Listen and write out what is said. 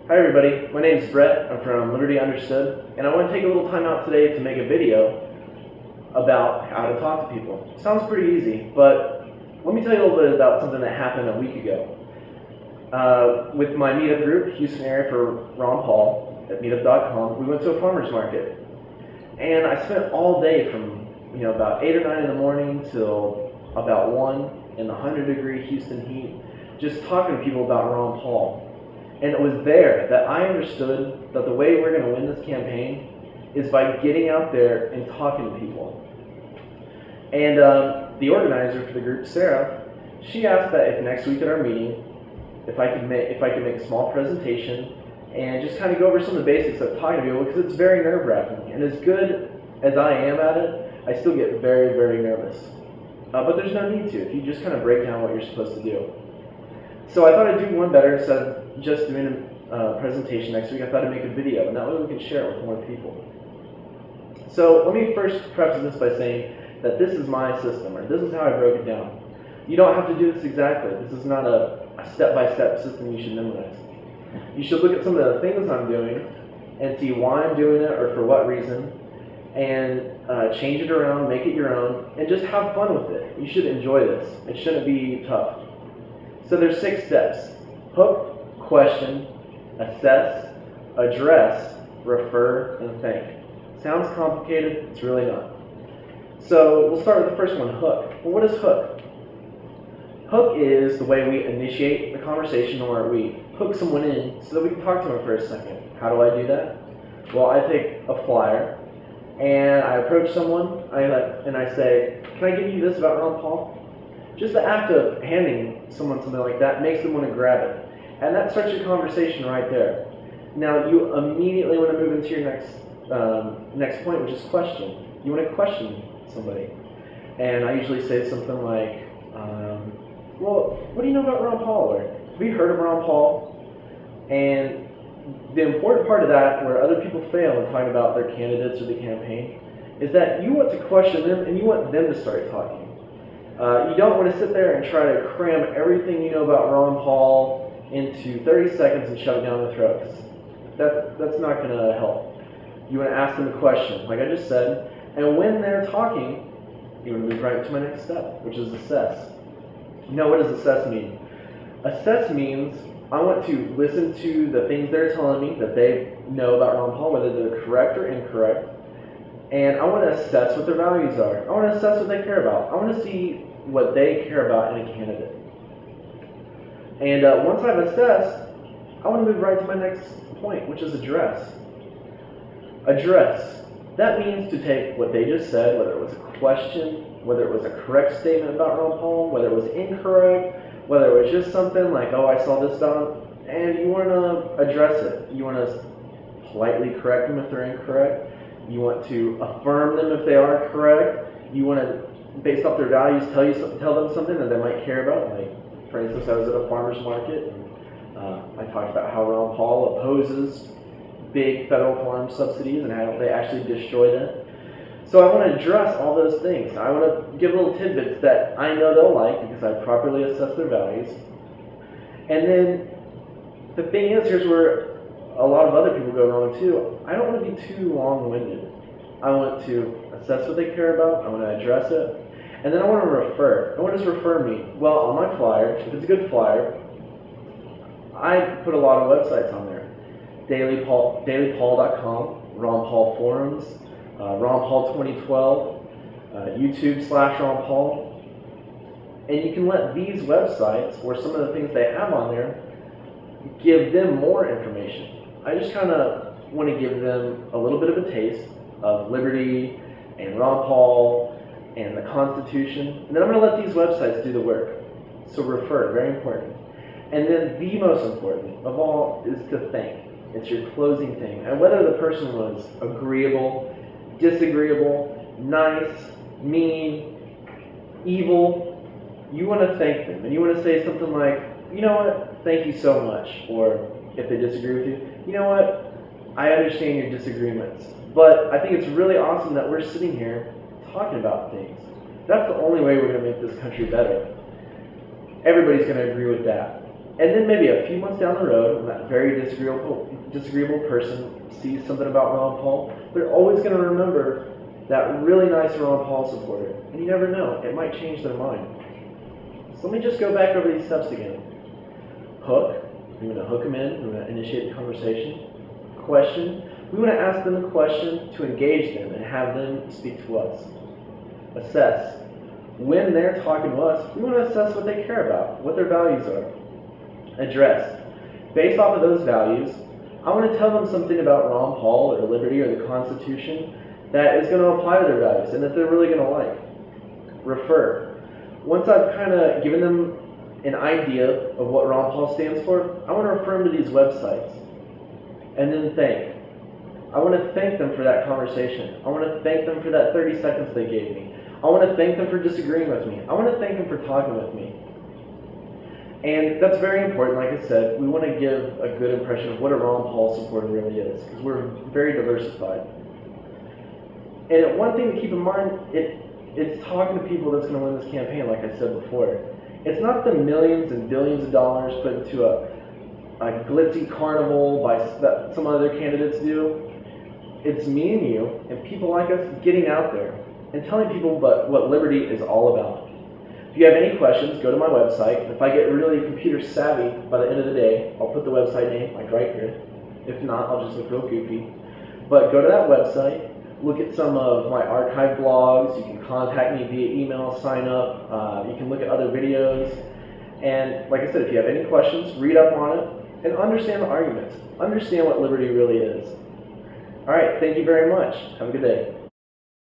Hi everybody, my name is Brett. I'm from Liberty Understood, and I want to take a little time out today to make a video about how to talk to people. Sounds pretty easy, but let me tell you a little bit about something that happened a week ago. With my meetup group, Houston area for Ron Paul at meetup.com, we went to a farmer's market. And I spent all day from about 8 or 9 in the morning till about 1 in the 100-degree Houston heat, just talking to people about Ron Paul. And it was there that I understood that the way we're going to win this campaign is by getting out there and talking to people. And the organizer for the group, Sarah, she asked that if next week at our meeting, if I could make a small presentation and just kind of go over some of the basics of talking to people, because it's very nerve-wracking. And as good as I am at it, I still get very, very nervous. But there's no need to if you just kind of break down what you're supposed to do. So I thought I'd do one better. Instead of just doing a presentation next week, I thought I'd make a video, and that way we can share it with more people. So let me first preface this by saying that this is my system, or this is how I broke it down. You don't have to do this exactly. This is not a step-by-step system you should memorize. You should look at some of the things I'm doing and see why I'm doing it or for what reason, and change it around, make it your own, and just have fun with it. You should enjoy this. It shouldn't be tough. So there's 6 steps: hook, question, assess, address, refer, and thank. Sounds complicated, it's really not. So we'll start with the first one, hook. Well, what is hook? Hook is the way we initiate the conversation, or we hook someone in so that we can talk to them for a second. How do I do that? Well, I take a flyer and I approach someone and I say, "Can I give you this about Ron Paul?" Just the act of handing someone something like that makes them want to grab it. And that starts your conversation right there. Now you immediately want to move into your next point, which is question. You want to question somebody. And I usually say something like, well, what do you know about Ron Paul? Or have you heard of Ron Paul? And the important part of that, where other people fail in talking about their candidates or the campaign, is that you want to question them and you want them to start talking. You don't want to sit there and try to cram everything you know about Ron Paul into 30 seconds and shove it down their throat. That's not going to help. You want to ask them a question, like I just said, and when they're talking, you want to move right to my next step, which is assess. Now, what does assess mean? Assess means I want to listen to the things they're telling me that they know about Ron Paul, whether they're correct or incorrect, and I want to assess what their values are. I want to assess what they care about. I want to see what they care about in a candidate. And once I've assessed, I want to move right to my next point, which is address. Address. That means to take what they just said, whether it was a question, whether it was a correct statement about Ron Paul, whether it was incorrect, whether it was just something like, oh, I saw this down, and you want to address it. You want to politely correct them if they're incorrect. You want to affirm them if they are correct. You want to, based off their values, tell them something that they might care about. Like, for instance, I was at a farmer's market, and I talked about how Ron Paul opposes big federal farm subsidies and how they actually destroy them. So I want to address all those things. I want to give little tidbits that I know they'll like because I properly assess their values. And then the thing is, here's where a lot of other people go wrong too. I don't want to be too long-winded. I want to assess what they care about. I want to address it. And then I want to refer. And what does refer mean? Well, on my flyer, if it's a good flyer, I put a lot of websites on there. dailypaul.com, Ron Paul forums, Ron Paul 2012, YouTube/Ron Paul. And you can let these websites, or some of the things they have on there, give them more information. I just kind of want to give them a little bit of a taste of liberty and Ron Paul and the Constitution. And then I'm going to let these websites do the work. So refer, very important. And then the most important of all is to thank. It's your closing thing. And whether the person was agreeable, disagreeable, nice, mean, evil, you want to thank them. And you want to say something like, you know what, thank you so much. Or if they disagree with you, you know what, I understand your disagreements, but I think it's really awesome that we're sitting here talking about things. That's the only way we're going to make this country better. Everybody's going to agree with that. And then maybe a few months down the road, when that very disagreeable person sees something about Ron Paul, they're always going to remember that really nice Ron Paul supporter. And you never know, it might change their mind. So let me just go back over these steps again. Hook, we want to hook them in, we want to initiate the conversation. Question, we want to ask them a question to engage them and have them speak to us. Assess, when they're talking to us, we want to assess what they care about, what their values are. Address, based off of those values, I want to tell them something about Ron Paul or liberty or the Constitution that is going to apply to their values and that they're really going to like. Refer, once I've kind of given them an idea of what Ron Paul stands for, I want to refer them to these websites. And then thank. I want to thank them for that conversation. I want to thank them for that 30 seconds they gave me. I want to thank them for disagreeing with me. I want to thank them for talking with me. And that's very important. Like I said, we want to give a good impression of what a Ron Paul supporter really is, because we're very diversified. And one thing to keep in mind, it's talking to people that's going to win this campaign, like I said before. It's not the millions and billions of dollars put into a glitzy carnival that some other candidates do. It's me and you and people like us getting out there and telling people what liberty is all about. If you have any questions, go to my website. If I get really computer savvy by the end of the day, I'll put the website name like right here. If not, I'll just look real goofy. But go to that website, look at some of my archived blogs. You can contact me via email, sign up. You can look at other videos. And like I said, if you have any questions, read up on it and understand the arguments. Understand what liberty really is. All right, thank you very much. Have a good day.